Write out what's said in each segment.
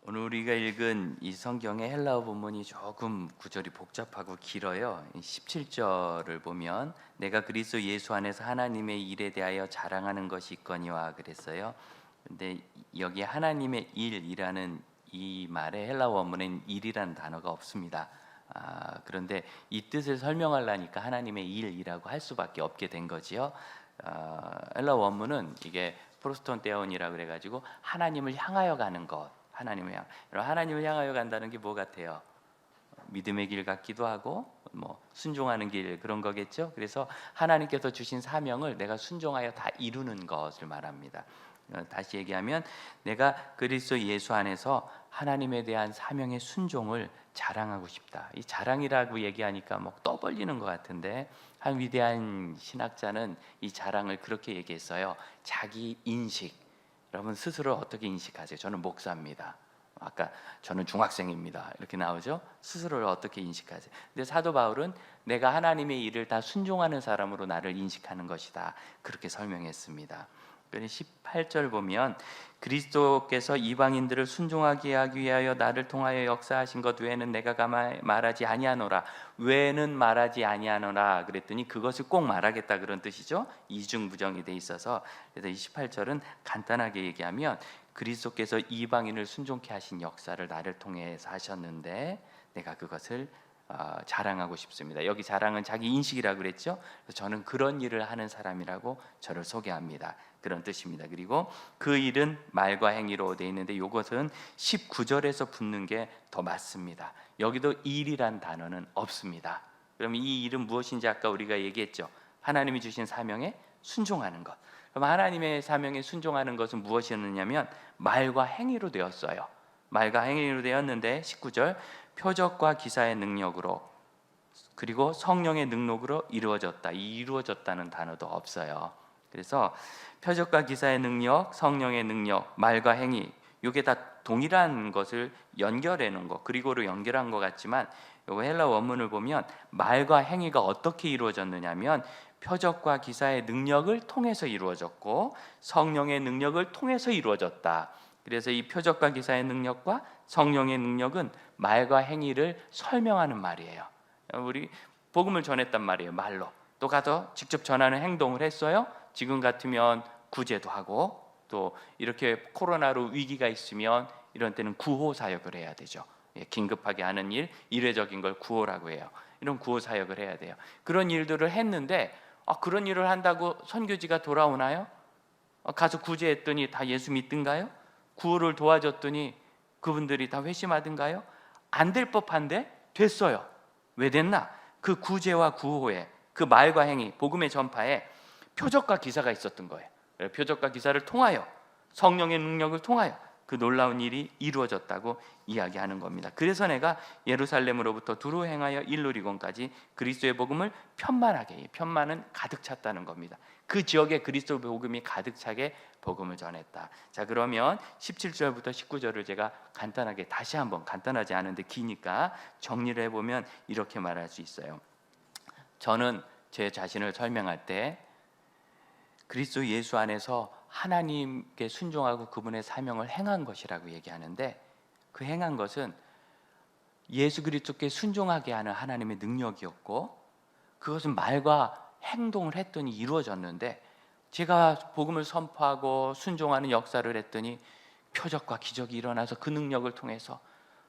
오늘 우리가 읽은 이 성경의 헬라어 본문이 조금 구절이 복잡하고 길어요. 17절을 보면 내가 그리스도 예수 안에서 하나님의 일에 대하여 자랑하는 것이 있거니와 그랬어요. 근데 여기 하나님의 일이라는 이 말에 헬라어 원문엔 일이라는 단어가 없습니다. 그런데 이 뜻을 설명하려니까 하나님의 일이라고 할 수밖에 없게 된 거지요. 헬라어 원문은 이게 프로스톤테온이라고 그래가지고 하나님을 향하여 가는 것, 하나님을 향하여 간다는 게 뭐 같아요? 믿음의 길 같기도 하고 뭐 순종하는 길 그런 거겠죠. 그래서 하나님께서 주신 사명을 내가 순종하여 다 이루는 것을 말합니다. 다시 얘기하면 내가 그리스도 예수 안에서 하나님에 대한 사명의 순종을 자랑하고 싶다. 이 자랑이라고 얘기하니까 뭐 떠벌리는 것 같은데 한 위대한 신학자는 이 자랑을 그렇게 얘기했어요. 자기 인식. 여러분 스스로 어떻게 인식하세요? 저는 목사입니다. 아까 저는 중학생입니다. 이렇게 나오죠? 스스로를 어떻게 인식하세요? 근데 사도 바울은 내가 하나님의 일을 다 순종하는 사람으로 나를 인식하는 것이다. 그렇게 설명했습니다. 18절 보면 그리스도께서 이방인들을 순종하게 하기 위하여 나를 통하여 역사하신 것 외에는 내가 말하지 아니하노라. 외에는 말하지 아니하노라 그랬더니 그것을 꼭 말하겠다 그런 뜻이죠. 이중부정이 돼 있어서. 그래서 28절은 간단하게 얘기하면 그리스도께서 이방인을 순종케 하신 역사를 나를 통해서 하셨는데 내가 그것을 자랑하고 싶습니다. 여기 자랑은 자기 인식이라고 그랬죠. 그래서 저는 그런 일을 하는 사람이라고 저를 소개합니다. 그런 뜻입니다. 그리고 그 일은 말과 행위로 되어 있는데 이것은 19절에서 붙는 게 더 맞습니다. 여기도 일이란 단어는 없습니다. 그럼 이 일은 무엇인지 아까 우리가 얘기했죠. 하나님이 주신 사명에 순종하는 것. 그럼 하나님의 사명에 순종하는 것은 무엇이었느냐면 말과 행위로 되었어요. 말과 행위로 되었는데 19절 표적과 기사의 능력으로 그리고 성령의 능력으로 이루어졌다. 이 이루어졌다는 단어도 없어요. 그래서 표적과 기사의 능력, 성령의 능력, 말과 행위 이게 다 동일한 것을 연결해 놓은 것, 그리고로 연결한 것 같지만 요 헬라 원문을 보면 말과 행위가 어떻게 이루어졌느냐면 표적과 기사의 능력을 통해서 이루어졌고 성령의 능력을 통해서 이루어졌다. 그래서 이 표적과 기사의 능력과 성령의 능력은 말과 행위를 설명하는 말이에요. 우리 복음을 전했단 말이에요. 말로. 또 가서 직접 전하는 행동을 했어요. 지금 같으면 구제도 하고 또 이렇게 코로나로 위기가 있으면 이런 때는 구호 사역을 해야 되죠. 긴급하게 하는 일, 이례적인 걸 구호라고 해요. 이런 구호 사역을 해야 돼요. 그런 일들을 했는데 그런 일을 한다고 선교지가 돌아오나요? 가서 구제했더니 다 예수 믿든가요? 구호를 도와줬더니 그분들이 다 회심하든가요? 안 될 법한데 됐어요. 왜 됐나? 그 구제와 구호에 그 말과 행위, 복음의 전파에 표적과 기사가 있었던 거예요. 표적과 기사를 통하여 성령의 능력을 통하여 그 놀라운 일이 이루어졌다고 이야기하는 겁니다. 그래서 내가 예루살렘으로부터 두루 행하여 일루리곤까지 그리스도의 복음을 편만하게, 편만은 가득 찼다는 겁니다. 그 지역에 그리스도 복음이 가득 차게 복음을 전했다. 자, 그러면 17절부터 19절을 제가 간단하게 다시 한번, 간단하지 않은데 기니까 정리를 해보면 이렇게 말할 수 있어요. 저는 제 자신을 설명할 때 그리스도 예수 안에서 하나님께 순종하고 그분의 사명을 행한 것이라고 얘기하는데 그 행한 것은 예수 그리스도께 순종하게 하는 하나님의 능력이었고 그것은 말과 행동을 했더니 이루어졌는데 제가 복음을 선포하고 순종하는 역사를 했더니 표적과 기적이 일어나서 그 능력을 통해서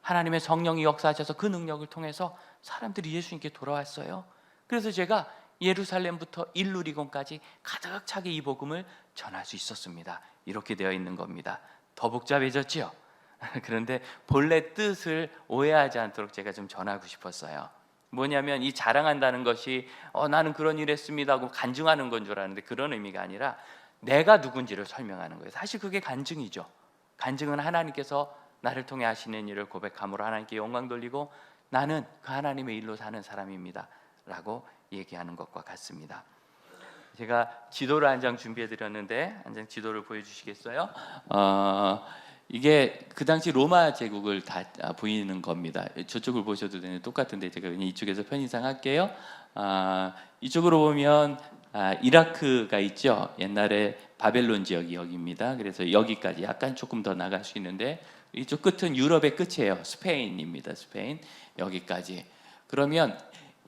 하나님의 성령이 역사하셔서 그 능력을 통해서 사람들이 예수님께 돌아왔어요. 그래서 제가 예루살렘부터 일루리곤까지 가득 차게 이 복음을 전할 수 있었습니다. 이렇게 되어 있는 겁니다. 더 복잡해졌죠? 그런데 본래 뜻을 오해하지 않도록 제가 좀 전하고 싶었어요. 뭐냐면 이 자랑한다는 것이 나는 그런 일 했습니다 하고 간증하는 건 줄 알았는데 그런 의미가 아니라 내가 누군지를 설명하는 거예요. 사실 그게 간증이죠. 간증은 하나님께서 나를 통해 하시는 일을 고백함으로 하나님께 영광 돌리고 나는 그 하나님의 일로 사는 사람입니다 라고 얘기하는 것과 같습니다. 제가 지도를 한 장 준비해 드렸는데 한 장 지도를 보여주시겠어요? 이게 그 당시 로마 제국을 다 보이는 겁니다. 저쪽을 보셔도 되는데 똑같은데 제가 그냥 이쪽에서 편의상 할게요. 이쪽으로 보면 이라크가 있죠. 옛날에 바벨론 지역이 여기입니다. 그래서 여기까지 약간 조금 더 나갈 수 있는데 이쪽 끝은 유럽의 끝이에요. 스페인입니다. 스페인 여기까지. 그러면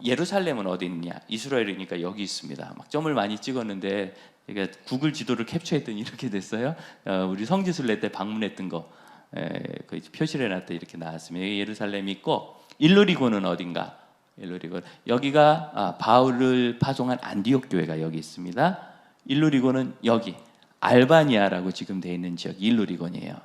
예루살렘은 어디 있냐? 이스라엘이니까 여기 있습니다. 막 점을 많이 찍었는데 제가 구글 지도를 캡처했더니 이렇게 됐어요. 우리 성지순례 때 방문했던 거 그 표시를 해놨더니 이렇게 나왔습니다. 여기 예루살렘이 있고 일루리곤은 어딘가? 일루리곤 여기가 바울을 파송한 안디옥 교회가 여기 있습니다. 일루리곤은 여기 알바니아라고 지금 되어 있는 지역 일루리곤이에요.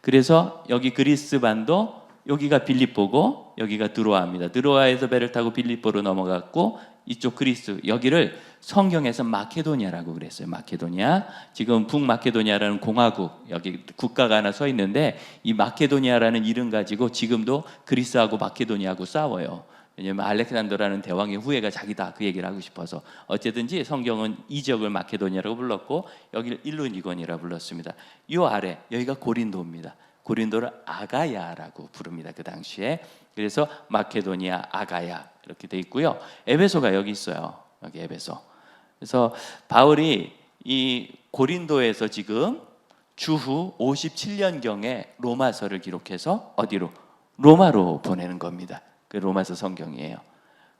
그래서 여기 그리스 반도 여기가 빌립보고 여기가 드로아입니다. 드로아에서 배를 타고 빌립보로 넘어갔고 이쪽 그리스 여기를 성경에서 마케도니아라고 그랬어요. 마케도니아. 지금 북마케도니아라는 공화국 여기 국가가 하나 서 있는데 이 마케도니아라는 이름 가지고 지금도 그리스하고 마케도니아하고 싸워요. 왜냐하면 알렉산더라는 대왕의 후예가 자기다 그 얘기를 하고 싶어서 어쨌든지 성경은 이 지역을 마케도니아라고 불렀고 여기를 일루니곤이라 불렀습니다. 이 아래 여기가 고린도입니다. 고린도를 아가야라고 부릅니다. 그 당시에. 그래서 마케도니아 아가야 이렇게 돼 있고요. 에베소가 여기 있어요. 여기 에베소. 그래서 바울이 이 고린도에서 지금 주후 57년경에 로마서를 기록해서 어디로? 로마로 보내는 겁니다. 그 로마서 성경이에요.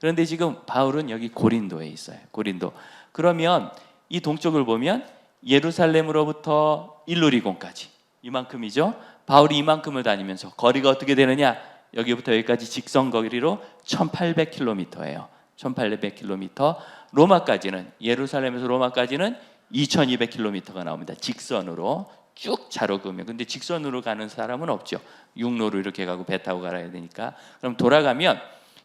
그런데 지금 바울은 여기 고린도에 있어요. 고린도. 그러면 이 동쪽을 보면 예루살렘으로부터 일루리곤까지 이만큼이죠. 바울이 이만큼을 다니면서 거리가 어떻게 되느냐? 여기부터 여기까지 직선 거리로 1800km예요. 1800km. 로마까지는 예루살렘에서 로마까지는 2200km가 나옵니다. 직선으로 쭉 차로 그으면. 근데 직선으로 가는 사람은 없죠. 육로로 이렇게 가고 배 타고 가야 되니까. 그럼 돌아가면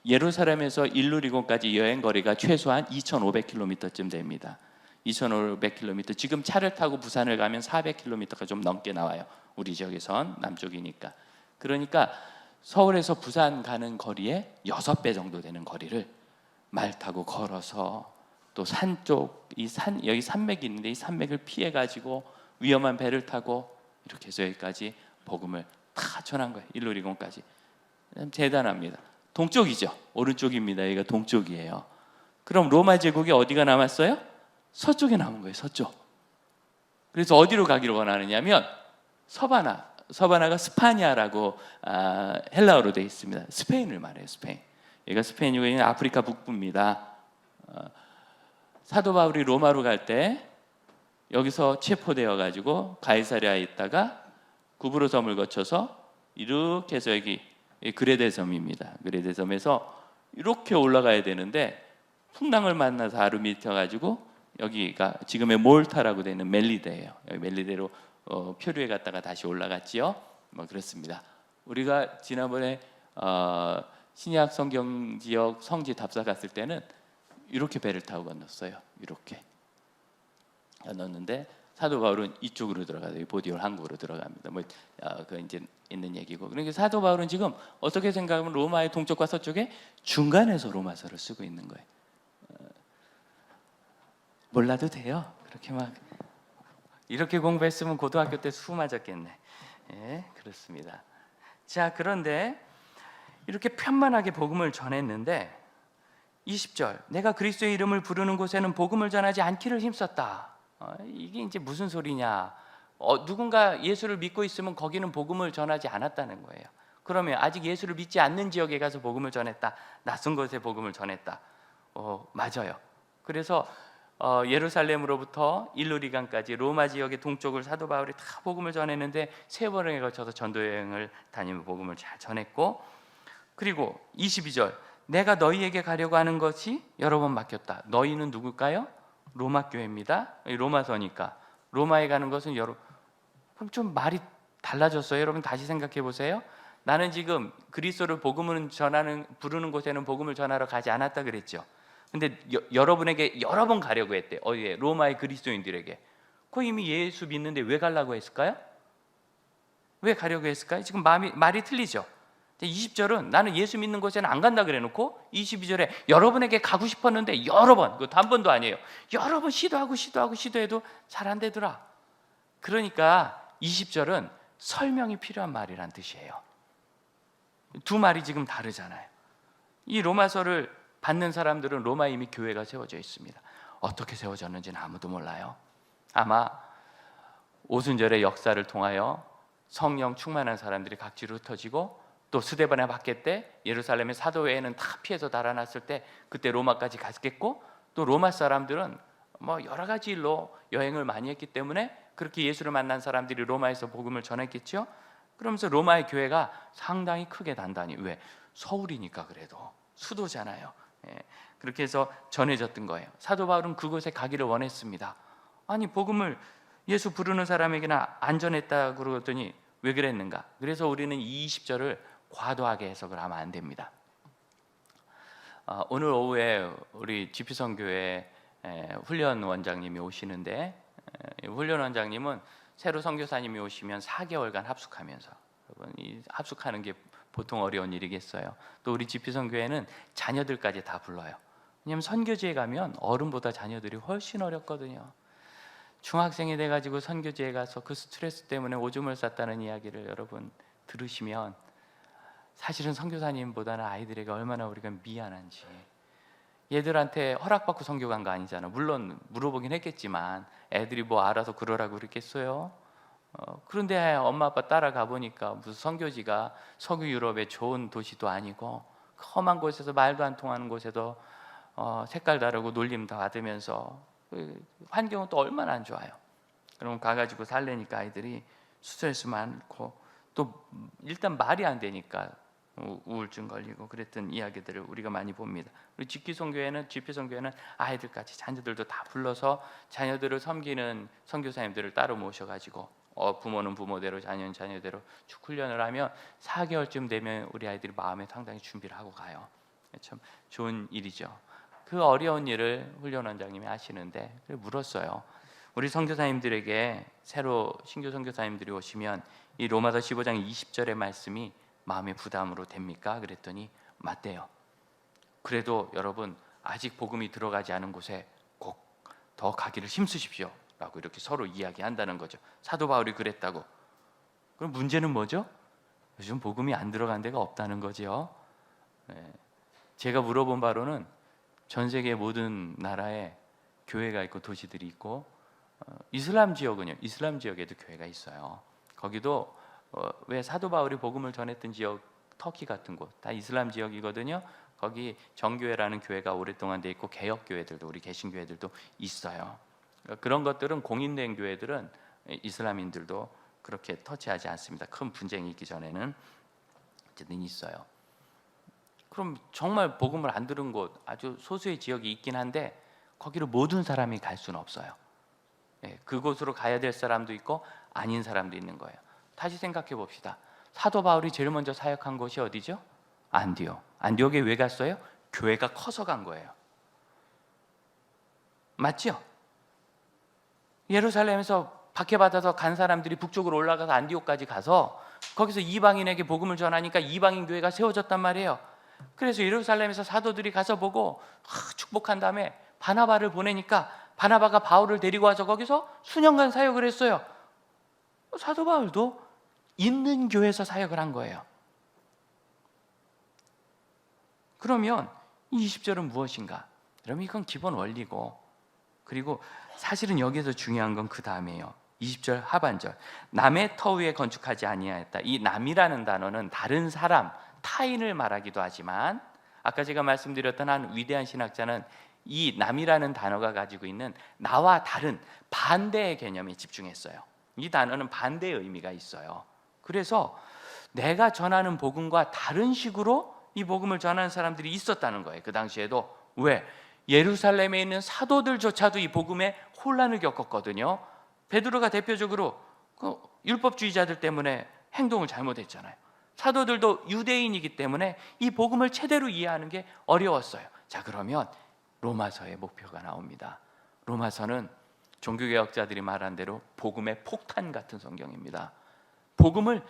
예루살렘에서 일루리곤까지 여행 거리가 최소한 2500km쯤 됩니다. 2500km. 지금 차를 타고 부산을 가면 400km가 좀 넘게 나와요. 우리 지역에선 남쪽이니까. 그러니까 서울에서 부산 가는 거리에 6배 정도 되는 거리를 말 타고 걸어서 또 산 쪽, 여기 산맥이 있는데 이 산맥을 피해 가지고 위험한 배를 타고 이렇게 해서 여기까지 복음을 다 전한 거예요. 일루리곤까지. 대단합니다. 동쪽이죠. 오른쪽입니다. 여기가 동쪽이에요. 그럼 로마 제국이 어디가 남았어요? 서쪽에 남은 거예요. 서쪽. 그래서 어디로 가기로 원하느냐면 서바나가 스파냐라고 헬라어로 되어 있습니다. 스페인을 말해요. 스페인. 여기가 스페인이고 아프리카 북부입니다. 사도 바울이 로마로 갈 때 여기서 체포되어 가지고 가이사랴에 있다가 구브로 섬을 거쳐서 이렇게 해서 여기 그레데 섬입니다. 그레데 섬에서 이렇게 올라가야 되는데 풍랑을 만나서 아르미쳐 가지고 여기가 지금의 몰타라고 되는 멜리데예요. 여기 멜리데로 표류해 갔다가 다시 올라갔지요. 뭐 그렇습니다. 우리가 지난번에 신약 성경 지역 성지 답사 갔을 때는 이렇게 배를 타고 건넜어요. 이렇게 건넜는데 사도 바울은 이쪽으로 들어가요. 보디올 항구로 들어갑니다. 그 이제 있는 얘기고. 그러니까 사도 바울은 지금 어떻게 생각하면 로마의 동쪽과 서쪽에 중간에서 로마서를 쓰고 있는 거예요. 몰라도 돼요. 그렇게 막 이렇게 공부했으면 고등학교 때 수 맞았겠네. 예, 그렇습니다. 자, 그런데 이렇게 편만하게 복음을 전했는데 20절 내가 그리스도의 이름을 부르는 곳에는 복음을 전하지 않기를 힘썼다. 이게 이제 무슨 소리냐? 누군가 예수를 믿고 있으면 거기는 복음을 전하지 않았다는 거예요. 그러면 아직 예수를 믿지 않는 지역에 가서 복음을 전했다. 낯선 곳에 복음을 전했다. 맞아요. 그래서 예루살렘으로부터 일루리간까지 로마 지역의 동쪽을 사도 바울이 다 복음을 전했는데 3번에 걸쳐서 전도 여행을 다니며 복음을 잘 전했고, 그리고 22절 내가 너희에게 가려고 하는 것이 여러 번 맡겼다. 너희는 누굴까요? 로마 교회입니다. 로마서니까 로마에 가는 것은 그럼 좀 말이 달라졌어요. 여러분 다시 생각해 보세요. 나는 지금 그리스도를 복음을 부르는 곳에는 복음을 전하러 가지 않았다 그랬죠. 근데 여러분에게 여러 번 가려고 했대. 어디에? 로마의 그리스도인들에게. 그 이미 예수 믿는데 왜 가려고 했을까요? 왜 가려고 했을까요? 지금 말이 틀리죠. 20절은 나는 예수 믿는 곳에는 안 간다 그래 놓고 22절에 여러분에게 가고 싶었는데 여러 번, 그것도 한 번도 아니에요. 여러 번 시도해도 잘 안 되더라. 그러니까 20절은 설명이 필요한 말이란 뜻이에요. 두 말이 지금 다르잖아요. 이 로마서를 받는 사람들은 로마에 이미 교회가 세워져 있습니다. 어떻게 세워졌는지는 아무도 몰라요. 아마 오순절의 역사를 통하여 성령 충만한 사람들이 각지로 흩어지고, 또 스데반의 박해 때 예루살렘의 사도회에는 다 피해서 달아났을 때 그때 로마까지 갔겠고, 또 로마 사람들은 뭐 여러 가지 일로 여행을 많이 했기 때문에 그렇게 예수를 만난 사람들이 로마에서 복음을 전했겠죠. 그러면서 로마의 교회가 상당히 크게 단단히, 왜? 서울이니까, 그래도 수도잖아요. 예, 그렇게 해서 전해졌던 거예요. 사도 바울은 그곳에 가기를 원했습니다. 아니, 복음을 예수 부르는 사람에게나 안 전했다 그러더니 왜 그랬는가? 그래서 우리는 이 20절을 과도하게 해석을 하면 안 됩니다. 오늘 오후에 우리 GP선교회 훈련 원장님이 오시는데, 훈련 원장님은 새로 선교사님이 오시면 4개월간 합숙하면서, 여러분, 이 합숙하는 게 보통 어려운 일이겠어요. 또 우리 GP선교회는 자녀들까지 다 불러요. 왜냐하면 선교지에 가면 어른보다 자녀들이 훨씬 어렵거든요. 중학생이 돼가지고 선교지에 가서 그 스트레스 때문에 오줌을 쌌다는 이야기를 여러분 들으시면, 사실은 선교사님보다는 아이들에게 얼마나 우리가 미안한지. 얘들한테 허락받고 선교 간 거 아니잖아. 물론 물어보긴 했겠지만 애들이 뭐 알아서 그러라고 그랬겠어요? 그런데 엄마 아빠 따라가 보니까 무슨 선교지가 서구 유럽의 좋은 도시도 아니고, 험한 곳에서 말도 안 통하는 곳에도 색깔 다르고 놀림 다 받으면서 환경은 또 얼마나 안 좋아요. 그럼 가가지고 살래니까 아이들이 스트레스 많고, 또 일단 말이 안 되니까 우울증 걸리고 그랬던 이야기들을 우리가 많이 봅니다. 우리 GP선교회는 아이들까지 자녀들도 다 불러서 자녀들을 섬기는 선교사님들을 따로 모셔가지고 부모는 부모대로 자녀는 자녀대로 쭉 훈련을 하면 4개월쯤 되면 우리 아이들이 마음에 상당히 준비를 하고 가요. 참 좋은 일이죠. 그 어려운 일을 훈련 원장님이 하시는데 물었어요. 우리 선교사님들에게 새로 신규 선교사님들이 오시면 이 로마서 15장 20절의 말씀이 마음의 부담으로 됩니까? 그랬더니 맞대요. 그래도 여러분, 아직 복음이 들어가지 않은 곳에 꼭 더 가기를 힘쓰십시오 라고 이렇게 서로 이야기한다는 거죠. 사도 바울이 그랬다고. 그럼 문제는 뭐죠? 요즘 복음이 안 들어간 데가 없다는 거죠. 제가 물어본 바로는 전 세계 모든 나라에 교회가 있고 도시들이 있고, 이슬람 지역은요, 이슬람 지역에도 교회가 있어요. 거기도 왜 사도 바울이 복음을 전했던 지역, 터키 같은 곳 다 이슬람 지역이거든요. 거기 정교회라는 교회가 오랫동안 돼 있고, 개혁교회들도, 우리 개신교회들도 있어요. 그런 것들은, 공인된 교회들은 이슬람인들도 그렇게 터치하지 않습니다. 큰 분쟁이 있기 전에는 어쨌든 있어요. 그럼 정말 복음을 안 들은 곳, 아주 소수의 지역이 있긴 한데 거기로 모든 사람이 갈 수는 없어요. 그곳으로 가야 될 사람도 있고 아닌 사람도 있는 거예요. 다시 생각해 봅시다. 사도 바울이 제일 먼저 사역한 곳이 어디죠? 안디옥. 안디옥에 왜 갔어요? 교회가 커서 간 거예요. 맞죠? 예루살렘에서 박해받아서 간 사람들이 북쪽으로 올라가서 안디옥까지 가서 거기서 이방인에게 복음을 전하니까 이방인 교회가 세워졌단 말이에요. 그래서 예루살렘에서 사도들이 가서 보고 축복한 다음에 바나바를 보내니까 바나바가 바울을 데리고 와서 거기서 수년간 사역을 했어요. 사도 바울도 있는 교회에서 사역을 한 거예요. 그러면 이 20절은 무엇인가? 여러분, 이건 기본 원리고, 그리고 사실은 여기에서 중요한 건 그 다음이에요. 20절 하반절, 남의 터 위에 건축하지 아니하였다. 이 남이라는 단어는 다른 사람, 타인을 말하기도 하지만, 아까 제가 말씀드렸던 한 위대한 신학자는 이 남이라는 단어가 가지고 있는 나와 다른 반대의 개념에 집중했어요. 이 단어는 반대의 의미가 있어요. 그래서 내가 전하는 복음과 다른 식으로 이 복음을 전하는 사람들이 있었다는 거예요. 그 당시에도. 왜? 예루살렘에 있는 사도들조차도 이 복음에 혼란을 겪었거든요. 베드로가 대표적으로 그 율법주의자들 때문에 행동을 잘못했잖아요. 사도들도 유대인이기 때문에 이 복음을 제대로 이해하는 게 어려웠어요. 자, 그러면 로마서의 목표가 나옵니다. 로마서는 종교개혁자들이 말한 대로 복음의 폭탄 같은 성경입니다. 복음을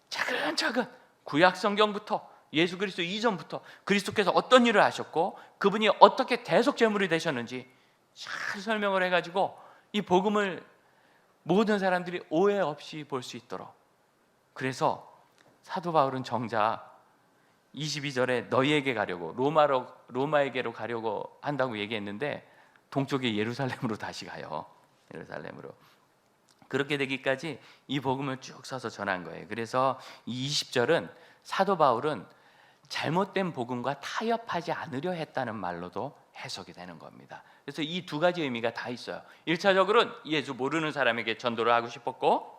차근차근 구약 성경부터 예수 그리스도 이전부터 그리스도께서 어떤 일을 하셨고 그분이 어떻게 대속 제물이 되셨는지 잘 설명을 해가지고 이 복음을 모든 사람들이 오해 없이 볼 수 있도록. 그래서 사도 바울은 정작 22절에 너희에게 가려고, 로마에게로 가려고 한다고 얘기했는데 동쪽의 예루살렘으로 다시 가요. 예루살렘으로. 그렇게 되기까지 이 복음을 쭉 써서 전한 거예요. 그래서 이 20절은 사도 바울은 잘못된 복음과 타협하지 않으려 했다는 말로도 해석이 되는 겁니다. 그래서 이 두 가지 의미가 다 있어요. 1차적으로는 예수 모르는 사람에게 전도를 하고 싶었고,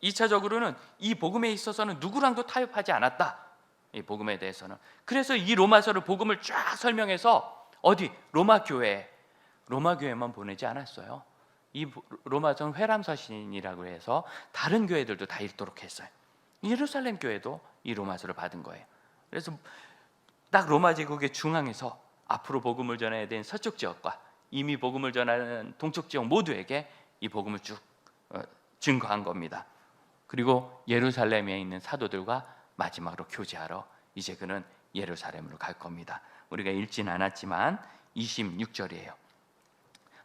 2차적으로는 이 복음에 있어서는 누구랑도 타협하지 않았다, 이 복음에 대해서는. 그래서 이 로마서를 복음을 쫙 설명해서 어디 로마 교회만 보내지 않았어요. 이 로마서는 회람서신이라고 해서 다른 교회들도 다 읽도록 했어요. 예루살렘 교회도 이 로마서를 받은 거예요. 그래서 딱 로마 제국의 중앙에서 앞으로 복음을 전해야 되는 서쪽 지역과 이미 복음을 전하는 동쪽 지역 모두에게 이 복음을 쭉 증거한 겁니다. 그리고 예루살렘에 있는 사도들과 마지막으로 교제하러 이제 그는 예루살렘으로 갈 겁니다. 우리가 읽진 않았지만 26절이에요.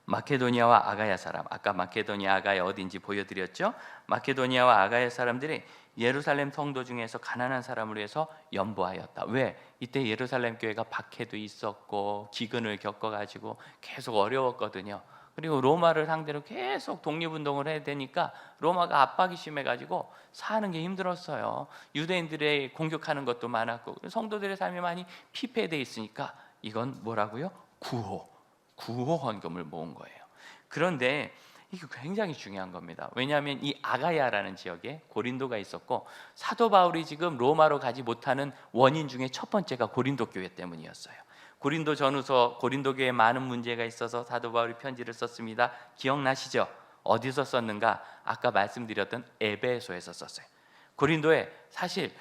마케도니아와 아가야 사람, 아까 마케도니아 아가야 어딘지 보여드렸죠? 마케도니아와 아가야 사람들이 예루살렘 성도 중에서 가난한 사람을 위해서 연보하였다. 왜? 이때 예루살렘 교회가 박해도 있었고 기근을 겪어가지고 계속 어려웠거든요. 그리고 로마를 상대로 계속 독립운동을 해야 되니까 로마가 압박이 심해가지고 사는 게 힘들었어요. 유대인들의 공격하는 것도 많았고 성도들의 삶이 많이 피폐되어 있으니까 이건 뭐라고요? 구호 헌금을 모은 거예요. 그런데 이게 굉장히 중요한 겁니다. 왜냐하면 이 아가야라는 지역에 고린도가 있었고 사도 바울이 지금 로마로 가지 못하는 원인 중에 첫 번째가 고린도 교회 때문이었어요. 고린도 전후서 고린도 교회에 많은 문제가 있어서 사도 바울이 편지를 썼습니다. 기억나시죠? 어디서 썼는가? 아까 말씀드렸던 에베소에서 썼어요. 고린도에 사실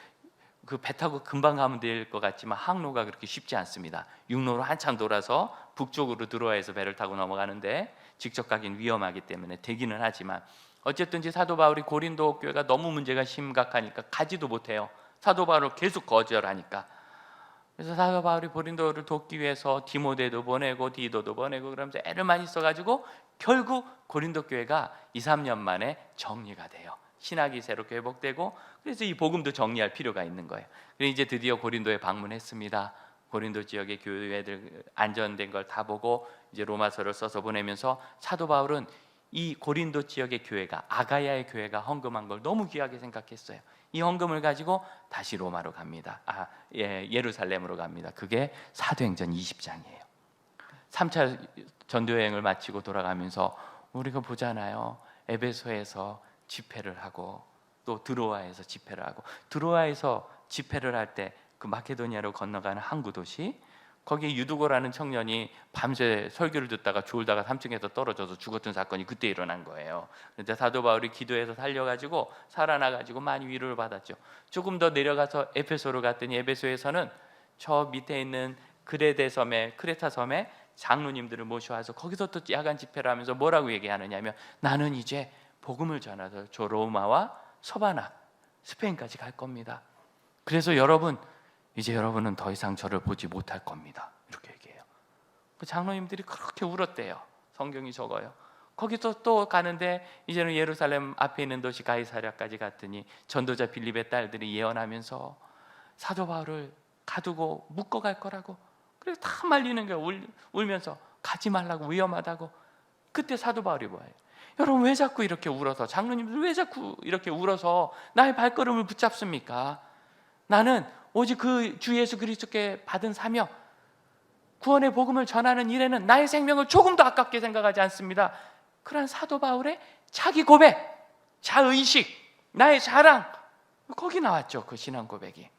그 배 타고 금방 가면 될 것 같지만 항로가 그렇게 쉽지 않습니다. 육로로 한참 돌아서 북쪽으로 들어와서 배를 타고 넘어가는데 직접 가긴 위험하기 때문에 되기는 하지만 어쨌든지 사도 바울이 고린도 교회가 너무 문제가 심각하니까 가지도 못해요. 사도 바울을 계속 거절하니까. 그래서 사도 바울이 고린도를 돕기 위해서 디모데도 보내고 디도도 보내고 그러면서 애를 많이 써가지고 결국 고린도 교회가 2-3년 만에 정리가 돼요. 신학이 새롭게 회복되고 그래서 이 복음도 정리할 필요가 있는 거예요. 그래서 이제 드디어 고린도에 방문했습니다. 고린도 지역의 교회들 안전된 걸 다 보고 이제 로마서를 써서 보내면서 사도 바울은 이 고린도 지역의 교회가 아가야의 교회가 헌금한 걸 너무 귀하게 생각했어요. 이 헌금을 가지고 다시 로마로 갑니다. 예루살렘으로 갑니다. 그게 사도행전 20장이에요. 3차 전도여행을 마치고 돌아가면서 우리가 보잖아요. 에베소에서 집회를 하고 또 드로아에서 집회를 하고 드로아에서 집회를 할 때 그 마케도니아로 건너가는 항구 도시 거기에 유두고라는 청년이 밤새 설교를 듣다가 졸다가 3층에서 떨어져서 죽었던 사건이 그때 일어난 거예요. 그런데 사도 바울이 기도해서 살려가지고 살아나가지고 많이 위로를 받았죠. 조금 더 내려가서 에페소로 갔더니 에베소에서는 저 밑에 있는 크레타 섬에 장로님들을 모셔와서 거기서 또 야간 집회를 하면서 뭐라고 얘기하느냐 하면 나는 이제 복음을 전하러 저 로마와 서바나 스페인까지 갈 겁니다. 그래서 이제 여러분은 더 이상 저를 보지 못할 겁니다. 이렇게 얘기해요. 그 장로님들이 그렇게 울었대요. 성경이 적어요. 거기서 또 가는데 이제는 예루살렘 앞에 있는 도시 가이사랴까지 갔더니 전도자 빌립의 딸들이 예언하면서 사도 바울을 가두고 묶어갈 거라고 그래서 다 말리는 거예요. 울면서 가지 말라고 위험하다고. 그때 사도 바울이 뭐예요? 여러분 왜 자꾸 이렇게 울어서 장로님들 왜 자꾸 이렇게 울어서 나의 발걸음을 붙잡습니까? 나는 오직 그 주 예수 그리스도께 받은 사명 구원의 복음을 전하는 일에는 나의 생명을 조금도 아깝게 생각하지 않습니다. 그런 사도 바울의 자기 고백, 자의식, 나의 자랑 거기 나왔죠. 그 신앙 고백이.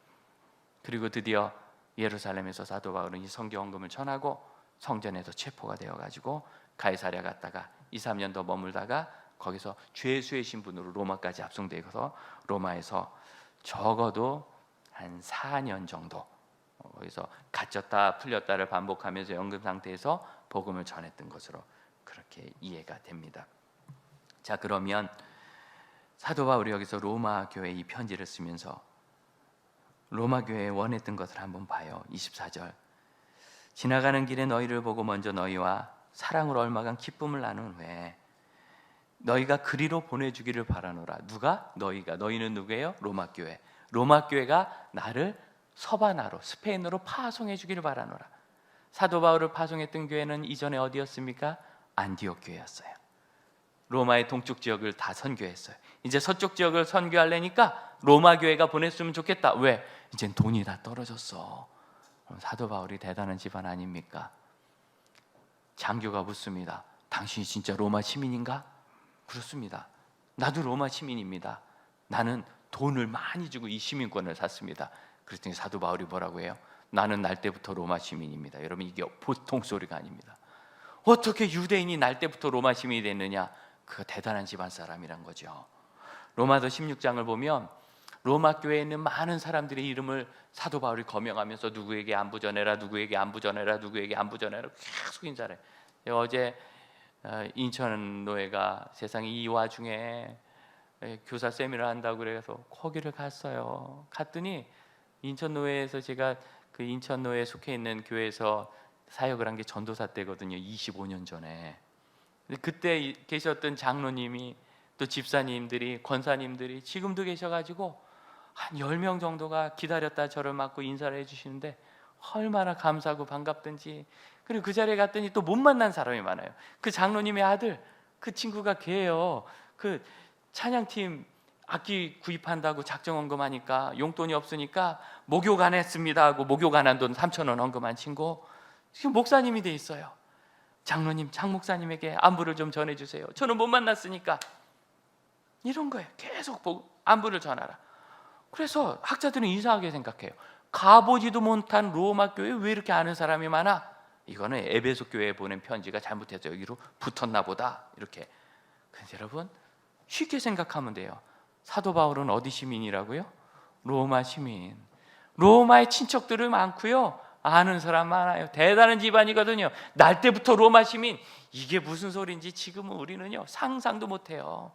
그리고 드디어 예루살렘에서 사도 바울은 이 선교 헌금을 전하고 성전에서 체포가 되어가지고 가이사랴 갔다가 2-3년 더 머물다가 거기서 죄수의 신분으로 로마까지 압송되어서 로마에서 적어도 한 4년 정도 거기서 갇혔다 풀렸다를 반복하면서 연금 상태에서 복음을 전했던 것으로 그렇게 이해가 됩니다. 자, 그러면 사도 바울이 여기서 로마 교회에 이 편지를 쓰면서 로마 교회에 원했던 것을 한번 봐요. 24절 지나가는 길에 너희를 보고 먼저 너희와 사랑으로 얼마간 기쁨을 나눈 후에 너희가 그리로 보내주기를 바라노라. 누가? 너희가. 너희는 누구예요? 로마 교회. 로마 교회가 나를 서바나로 스페인으로 파송해 주기를 바라노라. 사도 바울을 파송했던 교회는 이전에 어디였습니까? 안디옥 교회였어요. 로마의 동쪽 지역을 다 선교했어요. 이제 서쪽 지역을 선교하려니까 로마 교회가 보냈으면 좋겠다. 왜? 이젠 돈이 다 떨어졌어. 그럼 사도 바울이 대단한 집안 아닙니까? 장교가 묻습니다. 당신이 진짜 로마 시민인가? 그렇습니다. 나도 로마 시민입니다. 나는 돈을 많이 주고 이 시민권을 샀습니다. 그랬더니 사도 바울이 뭐라고 해요? 나는 날 때부터 로마 시민입니다. 여러분, 이게 보통 소리가 아닙니다. 어떻게 유대인이 날 때부터 로마 시민이 됐느냐? 그거 대단한 집안 사람이란 거죠. 로마서 16장을 보면 로마 교회에 있는 많은 사람들의 이름을 사도 바울이 거명하면서 누구에게 안부 전해라, 누구에게 안부 전해라, 누구에게 안부 전해라 계속 인사를 해요. 어제 인천노회가 세상에 이 와중에 교사 세미나를 한다고 그래서 거기를 갔어요. 갔더니 인천노회에서 제가 그 인천노회에 속해 있는 교회에서 사역을 한 게 전도사 때거든요. 25년 전에. 그때 계셨던 장로님이 또 집사님들이, 권사님들이 지금도 계셔가지고 한 10명 정도가 기다렸다 저를 맞고 인사를 해주시는데 얼마나 감사하고 반갑든지. 그리고 그 자리에 갔더니 또 못 만난 사람이 많아요. 그 장로님의 아들, 그 친구가 걔예요. 그 찬양팀 악기 구입한다고 작정 헌금하니까 용돈이 없으니까 목욕 안 했습니다 하고 목욕 안 한 돈 3,000원 헌금한 친구, 지금 목사님이 돼 있어요. 장로님, 장 목사님에게 안부를 좀 전해주세요. 저는 못 만났으니까. 이런 거예요. 계속 안부를 전하라. 그래서 학자들은 이상하게 생각해요. 가보지도 못한 로마 교회에 왜 이렇게 아는 사람이 많아? 이거는 에베소 교회에 보낸 편지가 잘못해서 여기로 붙었나 보다, 이렇게. 그런데 여러분, 쉽게 생각하면 돼요. 사도 바울은 어디 시민이라고요? 로마 시민. 로마의 친척들이 많고요, 아는 사람 많아요. 대단한 집안이거든요. 날 때부터 로마 시민. 이게 무슨 소리인지 지금은 우리는요 상상도 못해요.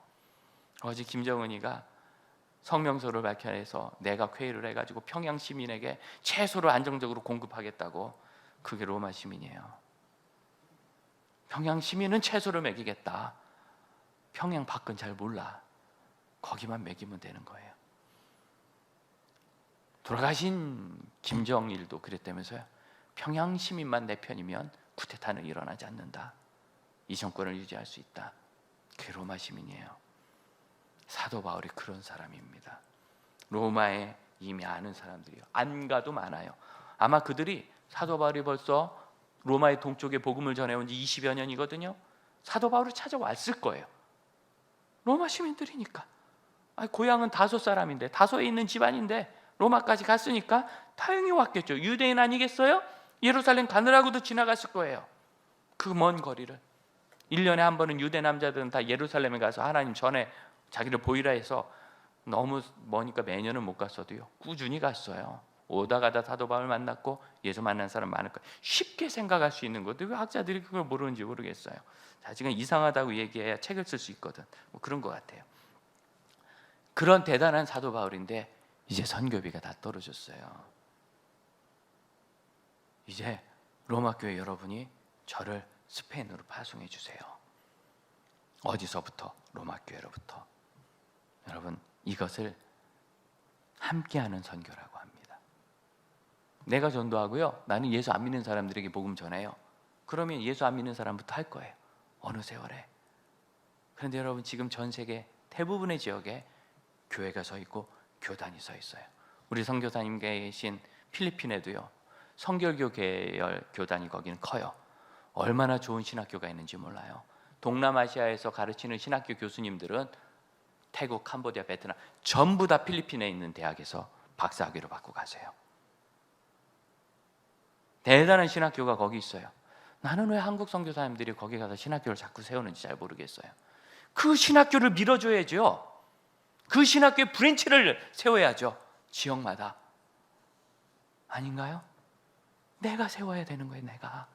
어제 김정은이가 성명서를 밝혀내서 내각 회의를 해가지고 평양 시민에게 채소를 안정적으로 공급하겠다고. 그게 로마 시민이에요. 평양 시민은 채소를 먹이겠다. 평양 밖은 잘 몰라. 거기만 먹이면 되는 거예요. 돌아가신 김정일도 그랬다면서요. 평양 시민만 내 편이면 쿠데타는 일어나지 않는다. 이 정권을 유지할 수 있다. 그게 로마 시민이에요. 사도 바울이 그런 사람입니다. 로마에 이미 아는 사람들이요, 안 가도 많아요. 아마 그들이 사도 바울이 벌써 로마의 동쪽에 복음을 전해온 지 20여 년이거든요. 사도 바울을 찾아왔을 거예요. 로마 시민들이니까. 고향은 다소 사람인데, 다소에 있는 집안인데 로마까지 갔으니까 당연히 왔겠죠. 유대인 아니겠어요? 예루살렘 가느라고도 지나갔을 거예요. 그 먼 거리를. 1년에 한 번은 유대 남자들은 다 예루살렘에 가서 하나님 전에 자기를 보이라 해서, 너무 머니까 매년은 못 갔어도요 꾸준히 갔어요. 오다 가다 사도 바울 만났고 예수 만난 사람 많을 거예요. 쉽게 생각할 수 있는 것도 왜 학자들이 그걸 모르는지 모르겠어요. 자, 지금 이상하다고 얘기해야 책을 쓸 수 있거든. 뭐 그런 것 같아요. 그런 대단한 사도 바울인데 이제 선교비가 다 떨어졌어요. 이제 로마 교회 여러분이 저를 스페인으로 파송해 주세요. 어디서부터? 로마 교회로부터. 여러분, 이것을 함께하는 선교라고 합니다. 내가 전도하고요, 나는 예수 안 믿는 사람들에게 복음 전해요. 그러면 예수 안 믿는 사람부터 할 거예요. 어느 세월에. 그런데 여러분, 지금 전 세계 대부분의 지역에 교회가 서 있고 교단이 서 있어요. 우리 선교사님 계신 필리핀에도요 성결교 계열 교단이 거기는 커요. 얼마나 좋은 신학교가 있는지 몰라요. 동남아시아에서 가르치는 신학교 교수님들은 태국, 캄보디아, 베트남 전부 다 필리핀에 있는 대학에서 박사학위를 받고 가세요. 대단한 신학교가 거기 있어요. 나는 왜 한국 선교사님들이 거기 가서 신학교를 자꾸 세우는지 잘 모르겠어요. 그 신학교를 밀어줘야죠. 그 신학교의 브랜치를 세워야죠. 지역마다. 아닌가요? 내가 세워야 되는 거예요. 내가.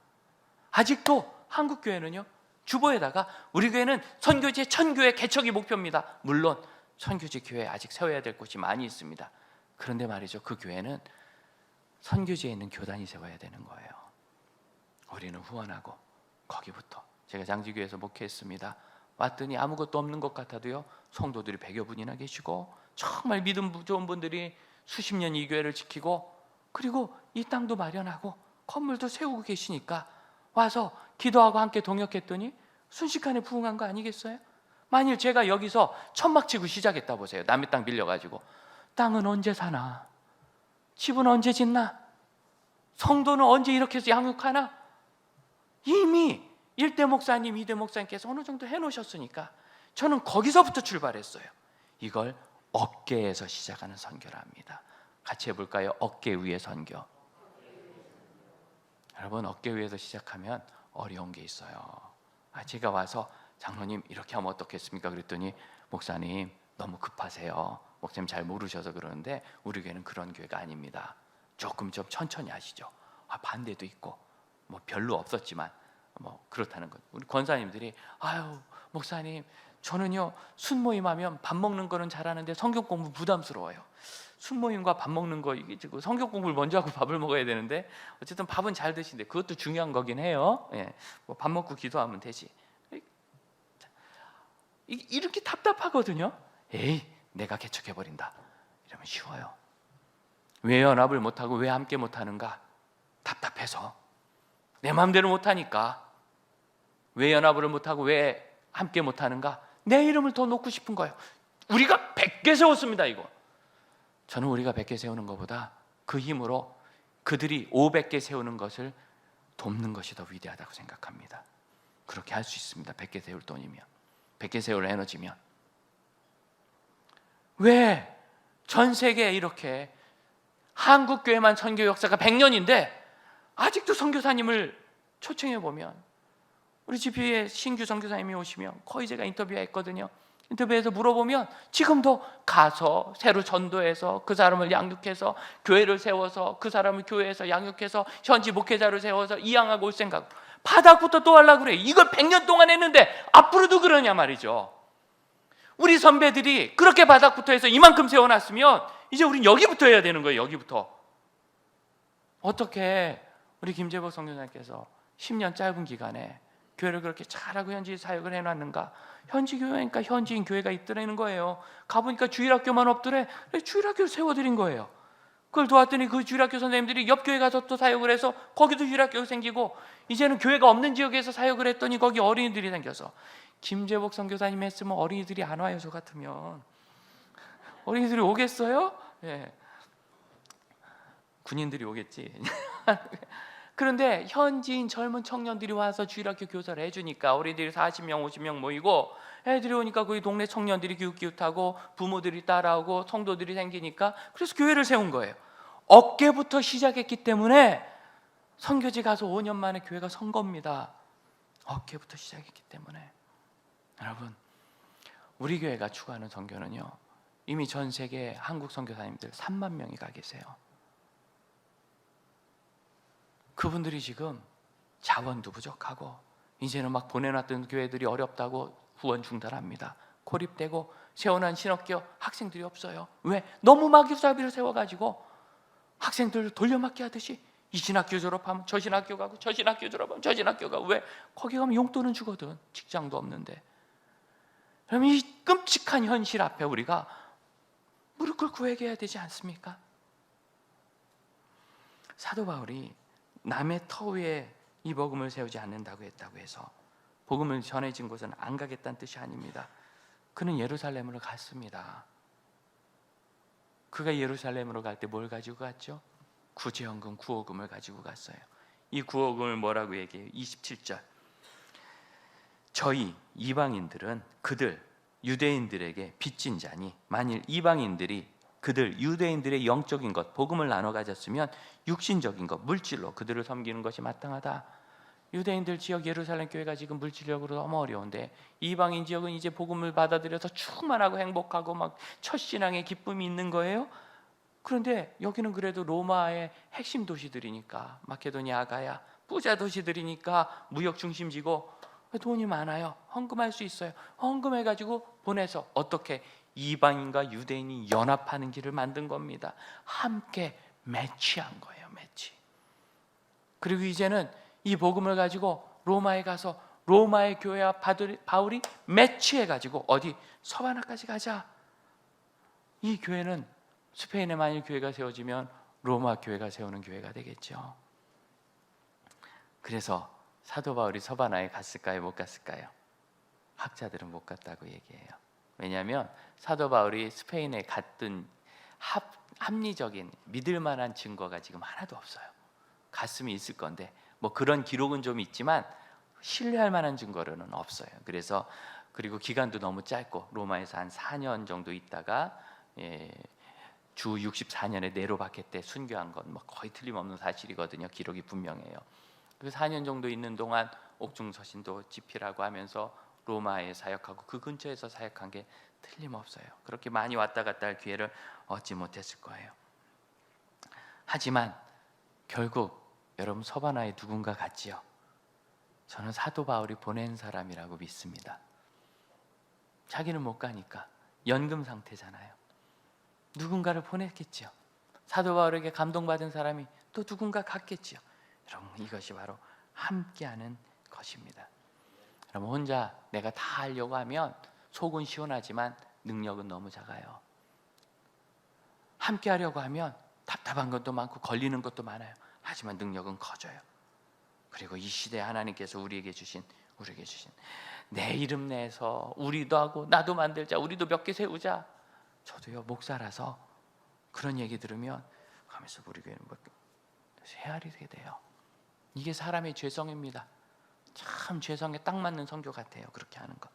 아직도 한국 교회는요 주보에다가 우리 교회는 선교지 1000교회 개척이 목표입니다. 물론 선교지 교회 아직 세워야 될 곳이 많이 있습니다. 그런데 말이죠, 그 교회는 선교지에 있는 교단이 세워야 되는 거예요. 우리는 후원하고 거기부터. 제가 장지교회에서 목회했습니다. 왔더니 아무것도 없는 것 같아도요 성도들이 100여 분이나 계시고 정말 믿음 좋은 분들이 수십 년 이 교회를 지키고, 그리고 이 땅도 마련하고 건물도 세우고 계시니까 와서 기도하고 함께 동역했더니 순식간에 부흥한 거 아니겠어요? 만일 제가 여기서 천막 치고 시작했다 보세요. 남의 땅 빌려가지고 땅은 언제 사나? 집은 언제 짓나? 성도는 언제 이렇게 해서 양육하나? 이미 1대 목사님, 2대 목사님께서 어느 정도 해놓으셨으니까 저는 거기서부터 출발했어요. 이걸 어깨에서 시작하는 선교라 합니다. 같이 해볼까요? 어깨 위의 선교. 여러분, 어깨 위에서 시작하면 어려운 게 있어요. 제가 와서 장로님 이렇게 하면 어떻겠습니까? 그랬더니 목사님 너무 급하세요. 목사님 잘 모르셔서 그러는데 우리 교회는 그런 교회가 아닙니다. 조금 좀 천천히 하시죠. 반대도 있고 뭐 별로 없었지만 뭐 그렇다는 것. 우리 권사님들이 아유 목사님 저는요 순모임하면 밥 먹는 거는 잘하는데 성경 공부 부담스러워요. 순모임과 밥 먹는 거 이게 지금 성경 공부를 먼저 하고 밥을 먹어야 되는데 어쨌든 밥은 잘 드시는데 그것도 중요한 거긴 해요. 예, 뭐 밥 먹고 기도하면 되지. 이렇게 답답하거든요. 에이 내가 개척해버린다 이러면 쉬워요. 왜 연합을 못하고 왜 함께 못하는가? 답답해서 내 마음대로 못하니까. 왜 연합을 못하고 왜 함께 못하는가? 내 이름을 더 놓고 싶은 거예요. 우리가 100개 세웠습니다. 이거 저는 우리가 100개 세우는 것보다 그 힘으로 그들이 500개 세우는 것을 돕는 것이 더 위대하다고 생각합니다. 그렇게 할 수 있습니다. 100개 세울 돈이면, 100개 세울 에너지면. 왜 전 세계에 이렇게 한국 교회만 선교 역사가 100년인데 아직도 선교사님을 초청해 보면, 우리 집회에 신규 선교사님이 오시면 거의 제가 인터뷰했거든요. 인터뷰에서 물어보면 지금도 가서 새로 전도해서 그 사람을 양육해서 교회를 세워서 그 사람을 교회에서 양육해서 현지 목회자를 세워서 이양하고 올 생각. 바닥부터 또 하려고 그래. 이걸 100년 동안 했는데 앞으로도 그러냐 말이죠. 우리 선배들이 그렇게 바닥부터 해서 이만큼 세워놨으면 이제 우린 여기부터 해야 되는 거예요. 여기부터. 어떻게 우리 김재복 선교사님께서 10년 짧은 기간에 교회를 그렇게 잘하고 현지 사역을 해놨는가? 현지 교회니까 현지인 교회가 있더라는 거예요. 가보니까 주일학교만 없더래. 주일학교를 세워드린 거예요. 그걸 도왔더니 그 주일학교 선생님들이 옆 교회 가서 또 사역을 해서 거기도 주일학교가 생기고, 이제는 교회가 없는 지역에서 사역을 했더니 거기 어린이들이 생겨서. 김재복 선교사님 했으면 어린이들이 안 와요. 저 같으면 어린이들이 오겠어요? 예. 군인들이 오겠지. 그런데 현지인 젊은 청년들이 와서 주일학교 교사를 해주니까 어린이들이 40명 50명 모이고, 애들이 오니까 거기 동네 청년들이 기웃기웃하고 부모들이 따라오고 성도들이 생기니까 그래서 교회를 세운 거예요. 어깨부터 시작했기 때문에 선교지 가서 5년 만에 교회가 선 겁니다. 어깨부터 시작했기 때문에. 여러분, 우리 교회가 추구하는 선교는요, 이미 전 세계 한국 선교사님들 3만 명이 가 계세요. 그분들이 지금 자원도 부족하고 이제는 막 보내놨던 교회들이 어렵다고 후원 중단합니다. 고립되고 세워난 신학교 학생들이 없어요. 왜? 너무 마귀사비를 세워가지고 학생들 돌려막기 하듯이 이 신학교 졸업하면 저 신학교 가고 저 신학교 졸업하면 저 신학교 가고. 왜? 거기 가면 용돈은 주거든. 직장도 없는데. 그럼 이 끔찍한 현실 앞에 우리가 무릎 꿇고 회개해야 되지 않습니까? 사도 바울이 남의 터 위에 이 복음을 세우지 않는다고 했다고 해서 복음을 전해진 곳은 안 가겠다는 뜻이 아닙니다. 그는 예루살렘으로 갔습니다. 그가 예루살렘으로 갈 때 뭘 가지고 갔죠? 구제연금, 구호금을 가지고 갔어요. 이 구호금을 뭐라고 얘기해요? 27절. 저희 이방인들은 그들 유대인들에게 빚진 자니 만일 이방인들이 그들 유대인들의 영적인 것, 복음을 나눠 가졌으면 육신적인 것, 물질로 그들을 섬기는 것이 마땅하다. 유대인들 지역 예루살렘 교회가 지금 물질적으로 너무 어려운데 이방인 지역은 이제 복음을 받아들여서 충만하고 행복하고 막 첫 신앙의 기쁨이 있는 거예요. 그런데 여기는 그래도 로마의 핵심 도시들이니까, 마케도니아, 아가야 부자 도시들이니까 무역 중심지고 돈이 많아요. 헌금할 수 있어요. 헌금해가지고 보내서 어떻게 이방인과 유대인이 연합하는 길을 만든 겁니다. 함께 매치한 거예요. 매치. 그리고 이제는 이 복음을 가지고 로마에 가서 로마의 교회와 바울이 매치해가지고 어디? 서바나까지 가자. 이 교회는 스페인에 만일 교회가 세워지면 로마 교회가 세우는 교회가 되겠죠. 그래서 사도 바울이 서바나에 갔을까요? 못 갔을까요? 학자들은 못 갔다고 얘기해요. 왜냐하면 사도 바울이 스페인에 갔던 합리적인 믿을 만한 증거가 지금 하나도 없어요. 갔으면 있을 건데 뭐 그런 기록은 좀 있지만 신뢰할 만한 증거로는 없어요. 그리고 기간도 너무 짧고 로마에서 한 4년 정도 있다가 주 64년에 네로 박해 때 순교한 건 뭐 거의 틀림없는 사실이거든요. 기록이 분명해요. 그 4년 정도 있는 동안 옥중서신도 집필하고 하면서 로마에 사역하고 그 근처에서 사역한 게 틀림없어요. 그렇게 많이 왔다 갔다 할 기회를 얻지 못했을 거예요. 하지만 결국 여러분 서바나에 누군가 갔지요. 저는 사도 바울이 보낸 사람이라고 믿습니다. 자기는 못 가니까 연금 상태잖아요. 누군가를 보냈겠지요. 사도 바울에게 감동받은 사람이 또 누군가 갔겠지요. 여러분 이것이 바로 함께하는 것입니다. 여러분 혼자 내가 다 하려고 하면 속은 시원하지만 능력은 너무 작아요. 함께하려고 하면 답답한 것도 많고 걸리는 것도 많아요. 하지만 능력은 커져요. 그리고 이 시대에 하나님께서 우리에게 주신 내 이름 내서 우리도 하고 나도 만들자, 우리도 몇 개 세우자. 저도요 목사라서 그런 얘기 들으면 가면서 우리 교회는 뭐 헤아리 되게 돼요. 이게 사람의 죄성입니다. 참 죄성에 딱 맞는 선교 같아요. 그렇게 하는 것.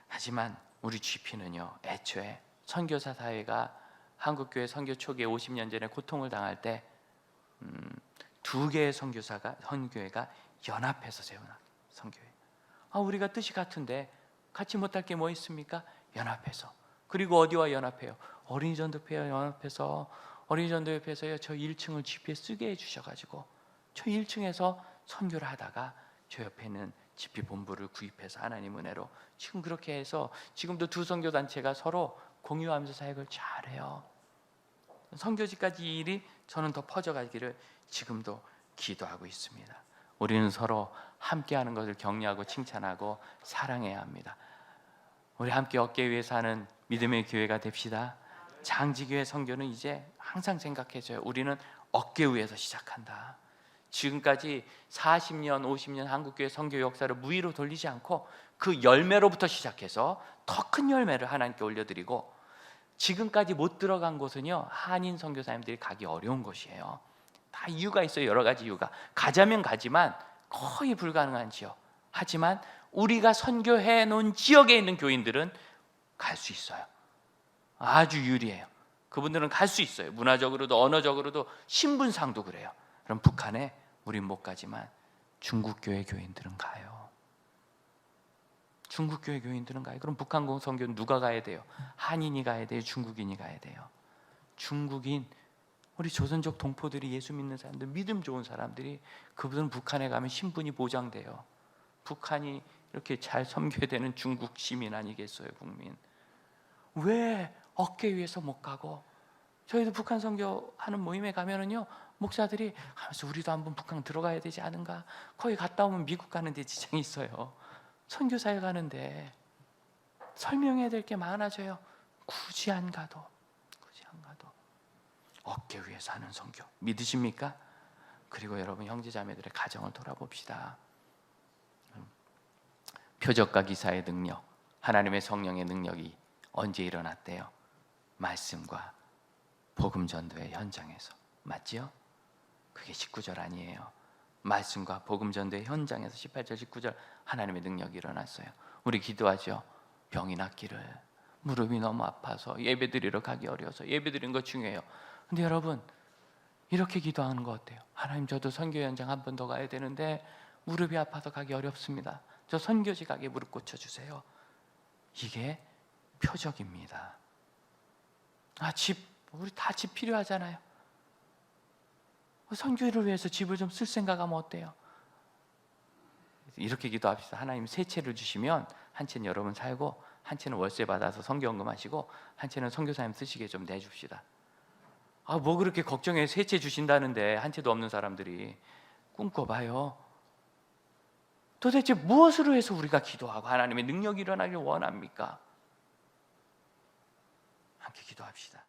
하지만 우리 GP는요 애초에 선교사 사회가 한국교회 선교 초기에 50년 전에 고통을 당할 때 두 개의 선교회가 연합해서 세운 선교회. 우리가 뜻이 같은데 같이 못할 게 뭐 있습니까? 연합해서. 그리고 어디와 연합해요? 어린이 전도회와 연합해서 어린이 전도협회에서요 저 1층을 GP에 쓰게 해주셔가지고 저 1층에서 선교를 하다가 저 옆에 있는 GP 본부를 구입해서 하나님 은혜로 지금 그렇게 해서 지금도 두 선교단체가 서로 공유하면서 사역을 잘해요. 선교지까지 일이 저는 더 퍼져가기를 지금도 기도하고 있습니다. 우리는 서로 함께하는 것을 격려하고 칭찬하고 사랑해야 합니다. 우리 함께 어깨 위에 사는 믿음의 교회가 됩시다. 장지교회 선교는 이제 항상 생각해줘요. 우리는 어깨 위에서 시작한다. 지금까지 40년, 50년 한국교회 선교 역사를 무위로 돌리지 않고 그 열매로부터 시작해서 더 큰 열매를 하나님께 올려드리고 지금까지 못 들어간 곳은요 한인 선교사님들이 가기 어려운 곳이에요. 다 이유가 있어요. 여러 가지 이유가. 가자면 가지만 거의 불가능한 지역. 하지만 우리가 선교해 놓은 지역에 있는 교인들은 갈 수 있어요. 아주 유리해요. 그분들은 갈 수 있어요. 문화적으로도 언어적으로도 신분상도 그래요. 그럼 북한에 우린 못 가지만 중국교회 교인들은 가요. 중국교회 교인들은 가요. 그럼 북한 선교는 누가 가야 돼요? 한인이 가야 돼요? 중국인이 가야 돼요? 중국인, 우리 조선족 동포들이 예수 믿는 사람들, 믿음 좋은 사람들이 그분은 북한에 가면 신분이 보장돼요. 북한이 이렇게 잘 섬겨야 되는 중국 시민 아니겠어요? 국민. 왜 어깨 위에서 못 가고? 저희도 북한 선교하는 모임에 가면은요 목사들이 하면서 우리도 한번 북한 들어가야 되지 않은가? 거기 갔다 오면 미국 가는데 지장이 있어요. 선교사에 가는데 설명해야 될 게 많아져요. 굳이 안 가도 어깨 위에서 하는 선교 믿으십니까? 그리고 여러분 형제자매들의 가정을 돌아봅시다. 표적과 기사의 능력, 하나님의 성령의 능력이 언제 일어났대요? 말씀과 복음 전도의 현장에서. 맞지요? 그게 19절 아니에요. 말씀과 복음 전도의 현장에서 18절 19절 하나님의 능력이 일어났어요. 우리 기도하죠. 병이 낫기를. 무릎이 너무 아파서 예배드리러 가기 어려워서. 예배드리는 거 중요해요. 근데 여러분 이렇게 기도하는 거 어때요? 하나님 저도 선교 현장 한 번 더 가야 되는데 무릎이 아파서 가기 어렵습니다. 저 선교지 가게 무릎 꽂혀주세요. 이게 표적입니다. 우리 다 집 필요하잖아요. 선교를 위해서 집을 좀 쓸 생각하면 어때요? 이렇게 기도합시다. 하나님 세 채를 주시면 한 채는 여러분 살고 한 채는 월세 받아서 선교헌금 하시고 한 채는 선교사님 쓰시게 좀 내줍시다. 뭐 그렇게 걱정해. 세 채 주신다는데 한 채도 없는 사람들이. 꿈꿔봐요. 도대체 무엇으로 해서 우리가 기도하고 하나님의 능력이 일어나길 원합니까? 함께 기도합시다.